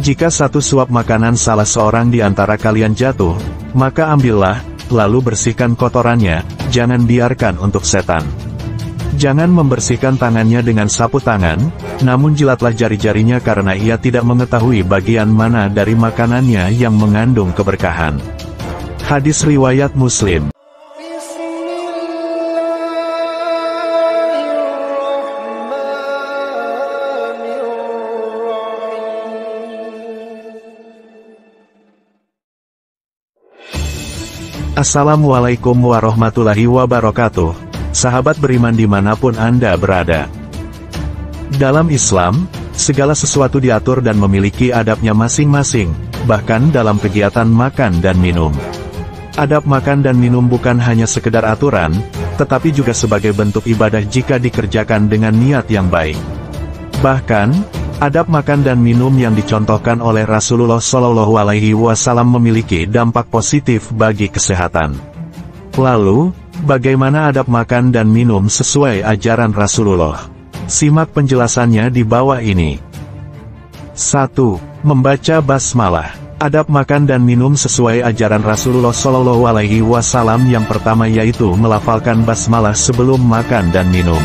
Jika satu suap makanan salah seorang di antara kalian jatuh, maka ambillah, lalu bersihkan kotorannya, jangan biarkan untuk setan. Jangan membersihkan tangannya dengan sapu tangan, namun jilatlah jari-jarinya karena ia tidak mengetahui bagian mana dari makanannya yang mengandung keberkahan. Hadis riwayat Muslim. Assalamualaikum warahmatullahi wabarakatuh, sahabat beriman dimanapun Anda berada. Dalam Islam, segala sesuatu diatur dan memiliki adabnya masing-masing, bahkan dalam kegiatan makan dan minum. Adab makan dan minum bukan hanya sekedar aturan, tetapi juga sebagai bentuk ibadah jika dikerjakan dengan niat yang baik. Bahkan, adab makan dan minum yang dicontohkan oleh Rasulullah SAW memiliki dampak positif bagi kesehatan. Lalu, bagaimana adab makan dan minum sesuai ajaran Rasulullah? Simak penjelasannya di bawah ini. 1. Membaca basmalah. Adab makan dan minum sesuai ajaran Rasulullah SAW yang pertama yaitu melafalkan basmalah sebelum makan dan minum.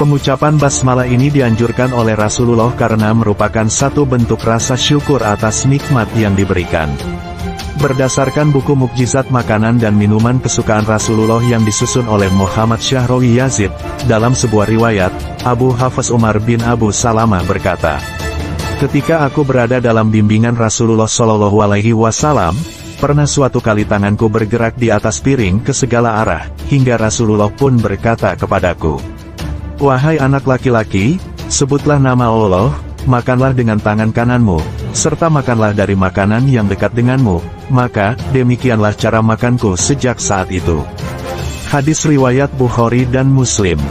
Pengucapan basmalah ini dianjurkan oleh Rasulullah karena merupakan satu bentuk rasa syukur atas nikmat yang diberikan. Berdasarkan buku Mukjizat Makanan dan Minuman Kesukaan Rasulullah yang disusun oleh Muhammad Syahrawi Yazid, dalam sebuah riwayat, Abu Hafs Umar bin Abu Salamah berkata, "Ketika aku berada dalam bimbingan Rasulullah SAW, pernah suatu kali tanganku bergerak di atas piring ke segala arah, hingga Rasulullah pun berkata kepadaku, 'Wahai anak laki-laki, sebutlah nama Allah, makanlah dengan tangan kananmu, serta makanlah dari makanan yang dekat denganmu.' Maka, demikianlah cara makanku sejak saat itu." Hadis riwayat Bukhari dan Muslim.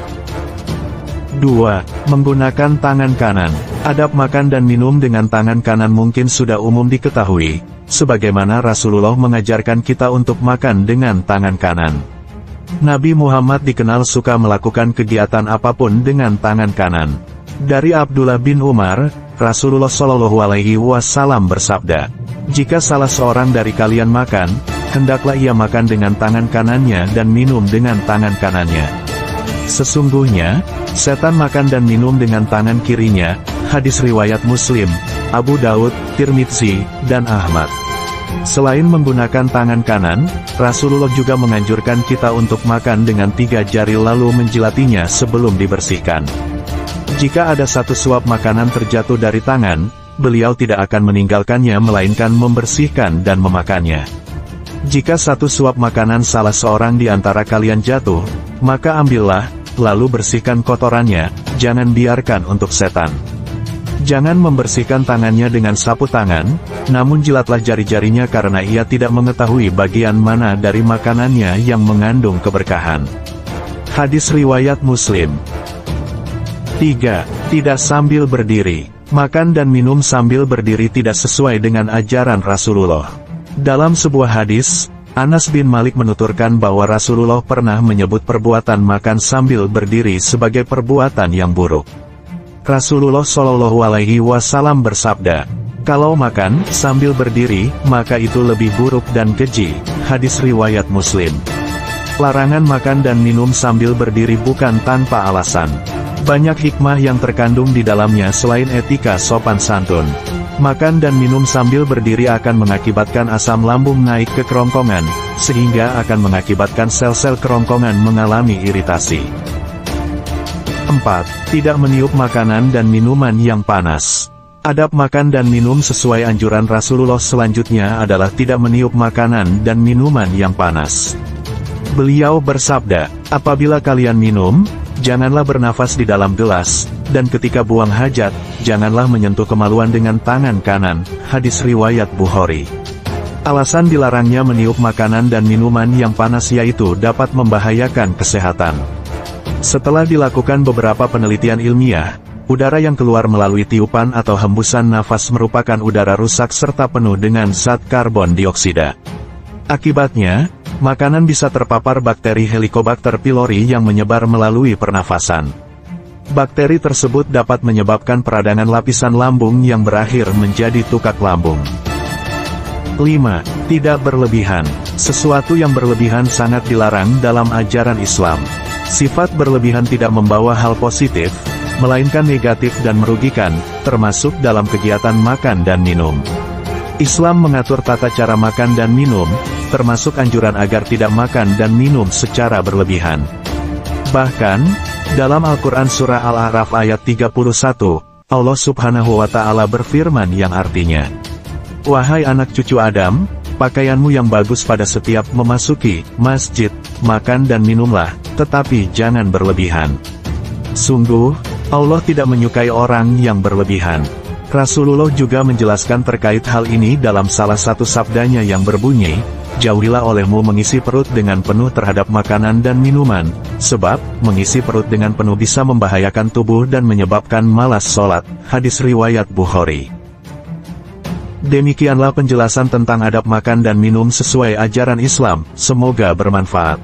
2. Menggunakan tangan kanan. Adab makan dan minum dengan tangan kanan mungkin sudah umum diketahui, sebagaimana Rasulullah mengajarkan kita untuk makan dengan tangan kanan. Nabi Muhammad dikenal suka melakukan kegiatan apapun dengan tangan kanan. Dari Abdullah bin Umar, Rasulullah SAW bersabda, "Jika salah seorang dari kalian makan, hendaklah ia makan dengan tangan kanannya dan minum dengan tangan kanannya. Sesungguhnya, setan makan dan minum dengan tangan kirinya." Hadis riwayat Muslim, Abu Daud, Tirmidzi, dan Ahmad. Selain menggunakan tangan kanan, Rasulullah juga menganjurkan kita untuk makan dengan 3 jari lalu menjilatinya sebelum dibersihkan. Jika ada satu suap makanan terjatuh dari tangan, beliau tidak akan meninggalkannya melainkan membersihkan dan memakannya. Jika satu suap makanan salah seorang di antara kalian jatuh, maka ambillah, lalu bersihkan kotorannya, jangan biarkan untuk setan. Jangan membersihkan tangannya dengan sapu tangan, namun jilatlah jari-jarinya karena ia tidak mengetahui bagian mana dari makanannya yang mengandung keberkahan. Hadis riwayat Muslim. 3. Tidak sambil berdiri. Makan dan minum sambil berdiri tidak sesuai dengan ajaran Rasulullah. Dalam sebuah hadis, Anas bin Malik menuturkan bahwa Rasulullah pernah menyebut perbuatan makan sambil berdiri sebagai perbuatan yang buruk. Rasulullah SAW bersabda, "Kalau makan sambil berdiri, maka itu lebih buruk dan keji." Hadis riwayat Muslim. Larangan makan dan minum sambil berdiri bukan tanpa alasan. Banyak hikmah yang terkandung di dalamnya selain etika sopan santun. Makan dan minum sambil berdiri akan mengakibatkan asam lambung naik ke kerongkongan, sehingga akan mengakibatkan sel-sel kerongkongan mengalami iritasi. 4. Tidak meniup makanan dan minuman yang panas. Adab makan dan minum sesuai anjuran Rasulullah selanjutnya adalah tidak meniup makanan dan minuman yang panas. Beliau bersabda, "Apabila kalian minum, janganlah bernafas di dalam gelas, dan ketika buang hajat, janganlah menyentuh kemaluan dengan tangan kanan." Hadis riwayat Bukhari. Alasan dilarangnya meniup makanan dan minuman yang panas yaitu dapat membahayakan kesehatan. Setelah dilakukan beberapa penelitian ilmiah, udara yang keluar melalui tiupan atau hembusan nafas merupakan udara rusak serta penuh dengan zat karbon dioksida. Akibatnya, makanan bisa terpapar bakteri Helicobacter pylori yang menyebar melalui pernafasan. Bakteri tersebut dapat menyebabkan peradangan lapisan lambung yang berakhir menjadi tukak lambung. 5. Tidak berlebihan. Sesuatu yang berlebihan sangat dilarang dalam ajaran Islam. Sifat berlebihan tidak membawa hal positif, melainkan negatif dan merugikan, termasuk dalam kegiatan makan dan minum. Islam mengatur tata cara makan dan minum, termasuk anjuran agar tidak makan dan minum secara berlebihan. Bahkan, dalam Al-Quran Surah Al-A'raf ayat 31, Allah Subhanahu wa Ta'ala berfirman yang artinya, "Wahai anak cucu Adam, pakaianmu yang bagus pada setiap memasuki masjid, makan dan minumlah, tetapi jangan berlebihan. Sungguh, Allah tidak menyukai orang yang berlebihan." Rasulullah juga menjelaskan terkait hal ini dalam salah satu sabdanya yang berbunyi, "Jauhilah olehmu mengisi perut dengan penuh terhadap makanan dan minuman, sebab mengisi perut dengan penuh bisa membahayakan tubuh dan menyebabkan malas sholat." Hadis riwayat Bukhari. Demikianlah penjelasan tentang adab makan dan minum sesuai ajaran Islam, semoga bermanfaat.